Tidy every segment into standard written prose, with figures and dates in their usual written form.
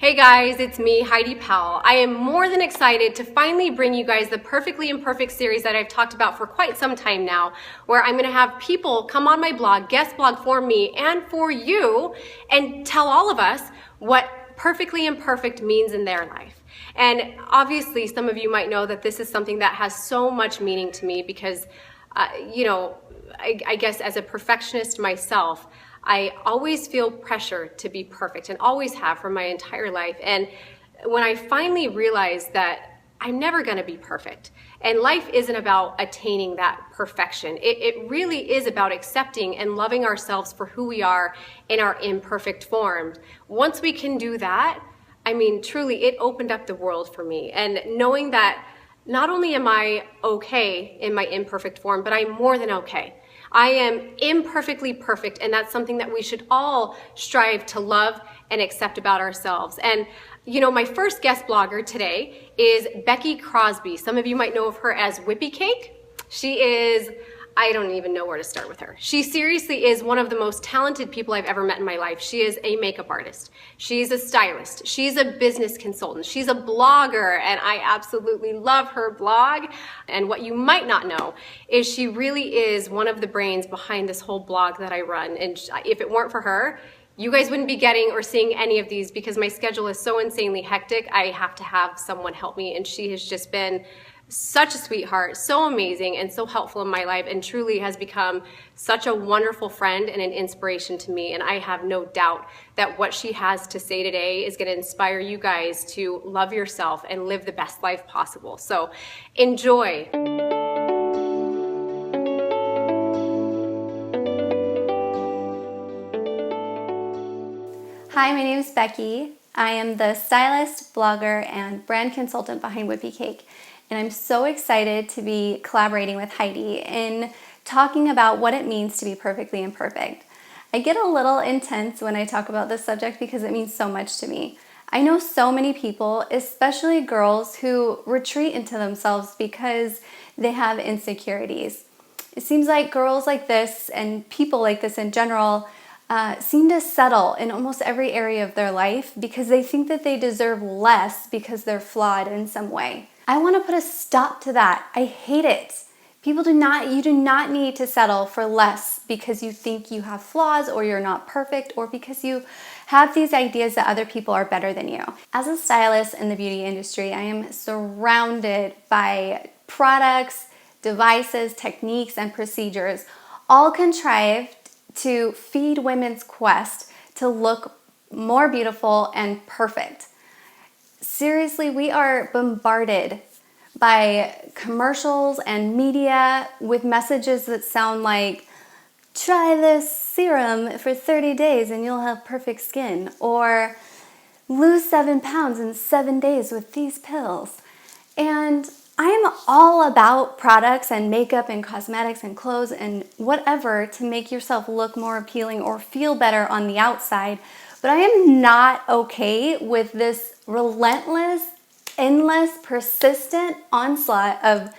Hey guys, it's me, Heidi Powell. I am more than excited to finally bring you guys the Perfectly Imperfect series that I've talked about for quite some time now, where I'm gonna have people come on my blog, guest blog for me and for you, and tell all of us what perfectly imperfect means in their life. And obviously, some of you might know that this is something that has so much meaning to me because, I guess as a perfectionist myself, I always feel pressure to be perfect and always have for my entire life. And when I finally realized that I'm never going to be perfect and life isn't about attaining that perfection, it really is about accepting and loving ourselves for who we are in our imperfect form. Once we can do that, I mean, truly, it opened up the world for me. And knowing that not only am I okay in my imperfect form, but I'm more than okay. I am imperfectly perfect, and that's something that we should all strive to love and accept about ourselves. And you know, my first guest blogger today is Becky Crosby. Some of you might know of her as Whippy Cake. She is, I don't even know where to start with her. She seriously is one of the most talented people I've ever met in my life. She is a makeup artist. She's a stylist. She's a business consultant. She's a blogger, and I absolutely love her blog. And what you might not know is she really is one of the brains behind this whole blog that I run. And if it weren't for her, you guys wouldn't be getting or seeing any of these because my schedule is so insanely hectic. I have to have someone help me, and she has just been such a sweetheart, so amazing and so helpful in my life, and truly has become such a wonderful friend and an inspiration to me. And I have no doubt that what she has to say today is going to inspire you guys to love yourself and live the best life possible. So enjoy. Hi, my name is Becky. I am the stylist, blogger, and brand consultant behind Whippy Cake. And I'm so excited to be collaborating with Heidi in talking about what it means to be perfectly imperfect. I get a little intense when I talk about this subject because it means so much to me. I know so many people, especially girls, who retreat into themselves because they have insecurities. It seems like girls like this and people like this in general seem to settle in almost every area of their life because they think that they deserve less because they're flawed in some way. I want to put a stop to that. I hate it. You do not need to settle for less because you think you have flaws or you're not perfect or because you have these ideas that other people are better than you. As a stylist in the beauty industry, I am surrounded by products, devices, techniques, and procedures, all contrived to feed women's quest to look more beautiful and perfect. Seriously, we are bombarded by commercials and media with messages that sound like, try this serum for 30 days and you'll have perfect skin, or lose 7 pounds in 7 days with these pills. And I am all about products and makeup and cosmetics and clothes and whatever to make yourself look more appealing or feel better on the outside. But I am not okay with this relentless, endless, persistent onslaught of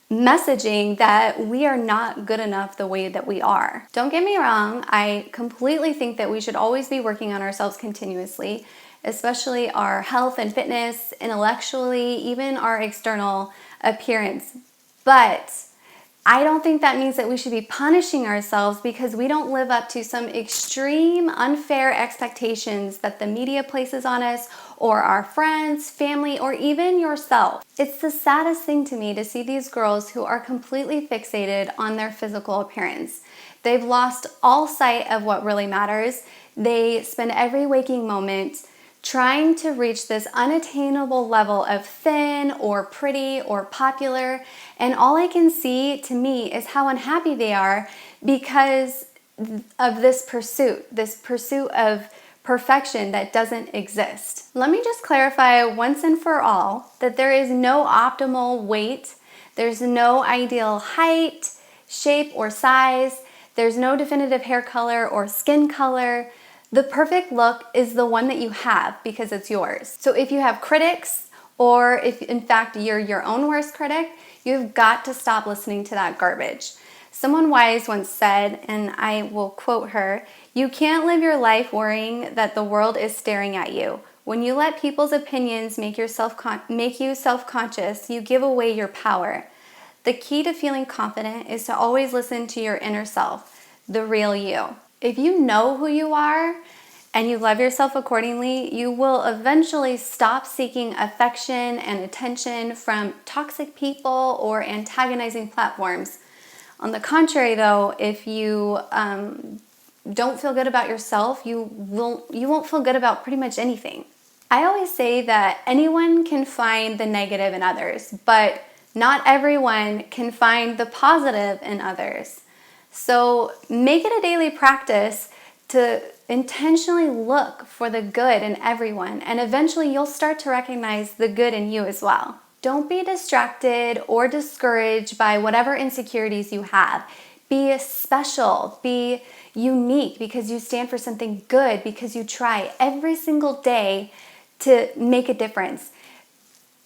messaging that we are not good enough the way that we are. Don't get me wrong, I completely think that we should always be working on ourselves continuously, especially our health and fitness, intellectually, even our external appearance. But I don't think that means that we should be punishing ourselves because we don't live up to some extreme, unfair expectations that the media places on us, or our friends, family, or even yourself. It's the saddest thing to me to see these girls who are completely fixated on their physical appearance. They've lost all sight of what really matters. They spend every waking moment trying to reach this unattainable level of thin or pretty or popular, and all I can see to me is how unhappy they are because of this pursuit of perfection that doesn't exist. Let me just clarify once and for all that there is no optimal weight, there's no ideal height, shape, or size, there's no definitive hair color or skin color. The perfect look is the one that you have because it's yours. So if you have critics, or if in fact you're your own worst critic, you've got to stop listening to that garbage. Someone wise once said, and I will quote her, "You can't live your life worrying that the world is staring at you. When you let people's opinions make you self-conscious, you give away your power. The key to feeling confident is to always listen to your inner self, the real you. If you know who you are and you love yourself accordingly, you will eventually stop seeking affection and attention from toxic people or antagonizing platforms. On the contrary, though, if you don't feel good about yourself, you won't feel good about pretty much anything. I always say that anyone can find the negative in others, but not everyone can find the positive in others. So make it a daily practice to intentionally look for the good in everyone, and eventually you'll start to recognize the good in you as well. Don't be distracted or discouraged by whatever insecurities you have. Be special, be unique because you stand for something good, because you try every single day to make a difference.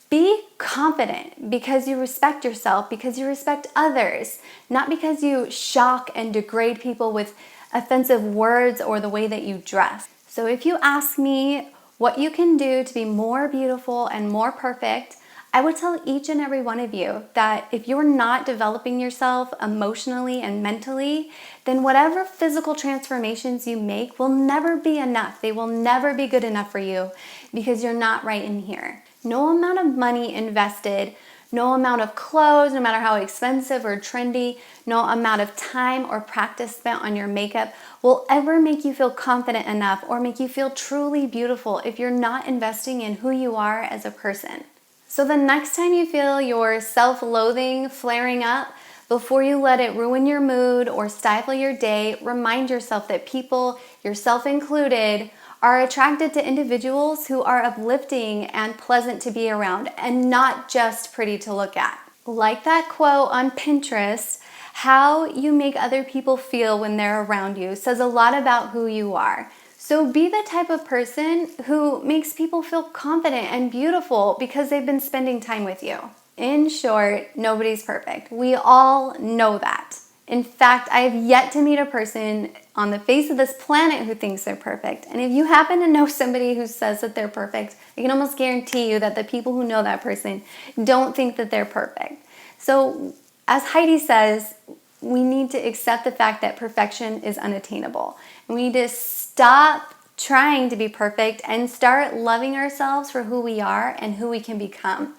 Be confident because you respect yourself, because you respect others, not because you shock and degrade people with offensive words or the way that you dress. So if you ask me what you can do to be more beautiful and more perfect, I would tell each and every one of you that if you're not developing yourself emotionally and mentally, then whatever physical transformations you make will never be enough. They will never be good enough for you because you're not right in here. No amount of money invested, no amount of clothes, no matter how expensive or trendy, no amount of time or practice spent on your makeup will ever make you feel confident enough or make you feel truly beautiful if you're not investing in who you are as a person. So the next time you feel your self-loathing flaring up, before you let it ruin your mood or stifle your day, remind yourself that people, yourself included, are attracted to individuals who are uplifting and pleasant to be around and not just pretty to look at. Like that quote on Pinterest, how you make other people feel when they're around you says a lot about who you are. So be the type of person who makes people feel confident and beautiful because they've been spending time with you. In short, nobody's perfect. We all know that. In fact, I have yet to meet a person on the face of this planet who thinks they're perfect. And if you happen to know somebody who says that they're perfect, I can almost guarantee you that the people who know that person don't think that they're perfect. So, as Heidi says, we need to accept the fact that perfection is unattainable. And we need to stop trying to be perfect and start loving ourselves for who we are and who we can become.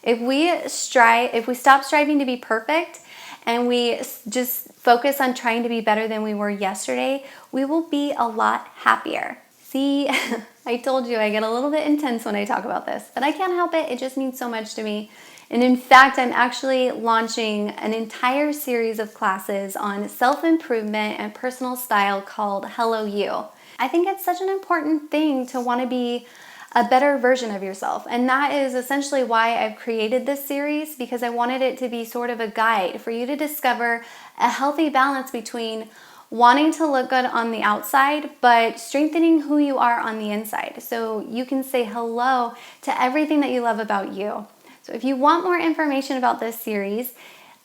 If we stop striving to be perfect and we just focus on trying to be better than we were yesterday, we will be a lot happier. See, I told you I get a little bit intense when I talk about this, but I can't help it. It just means so much to me. And in fact, I'm actually launching an entire series of classes on self-improvement and personal style called Hello You. I think it's such an important thing to want to be a better version of yourself. And that is essentially why I've created this series, because I wanted it to be sort of a guide for you to discover a healthy balance between wanting to look good on the outside, but strengthening who you are on the inside. So you can say hello to everything that you love about you. So if you want more information about this series,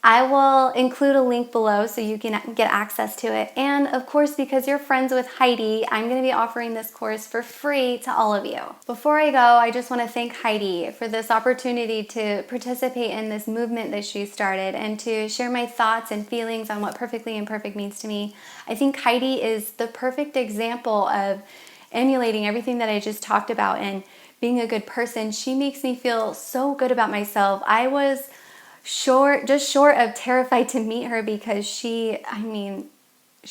I will include a link below so you can get access to it. And of course, because you're friends with Heidi, I'm going to be offering this course for free to all of you. Before I go, I just want to thank Heidi for this opportunity to participate in this movement that she started and to share my thoughts and feelings on what perfectly imperfect means to me. I think Heidi is the perfect example of emulating everything that I just talked about and being a good person. She makes me feel so good about myself. I was just short of terrified to meet her because she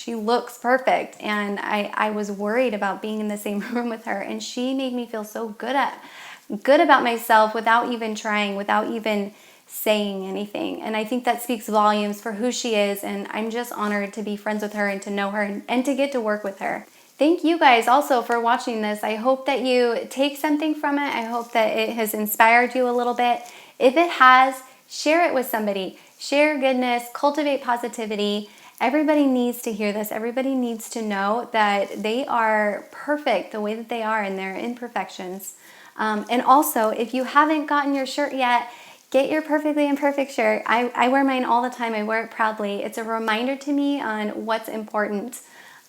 looks perfect, and I was worried about being in the same room with her, and she made me feel so good about myself without even trying, without even saying anything. And I think that speaks volumes for who she is, and I'm just honored to be friends with her and to know her and to get to work with her. Thank you guys also for watching this. I hope that you take something from it. I hope that it has inspired you a little bit. If it has, share it with somebody. Share goodness, cultivate positivity. Everybody needs to hear this. Everybody needs to know that they are perfect the way that they are in their imperfections. And also, if you haven't gotten your shirt yet, get your Perfectly Imperfect shirt. I wear mine all the time. I wear it proudly. It's a reminder to me on what's important.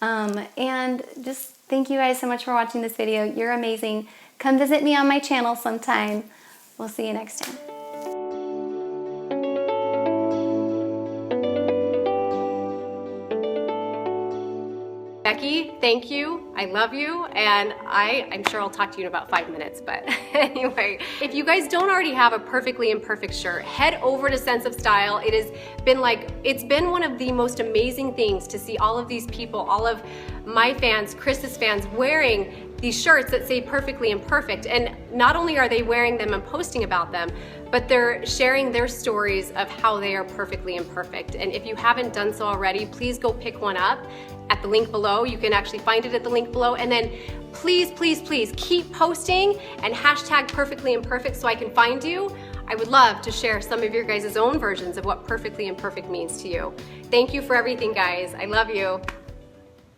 And just thank you guys so much for watching this video. You're amazing. Come visit me on my channel sometime. We'll see you next time. Becky, thank you. I love you, and I'm sure I'll talk to you in about 5 minutes, but anyway, if you guys don't already have a Perfectly Imperfect shirt, head over to Sense of Style. It's been one of the most amazing things to see all of these people, all of my fans, Chris's fans, wearing these shirts that say Perfectly Imperfect. And not only are they wearing them and posting about them, but they're sharing their stories of how they are perfectly imperfect. And if you haven't done so already, please go pick one up at the link below. You can actually find it at the link below. And then please, please, please keep posting and hashtag Perfectly Imperfect so I can find you. I would love to share some of your guys' own versions of what Perfectly Imperfect means to you. Thank you for everything, guys. I love you.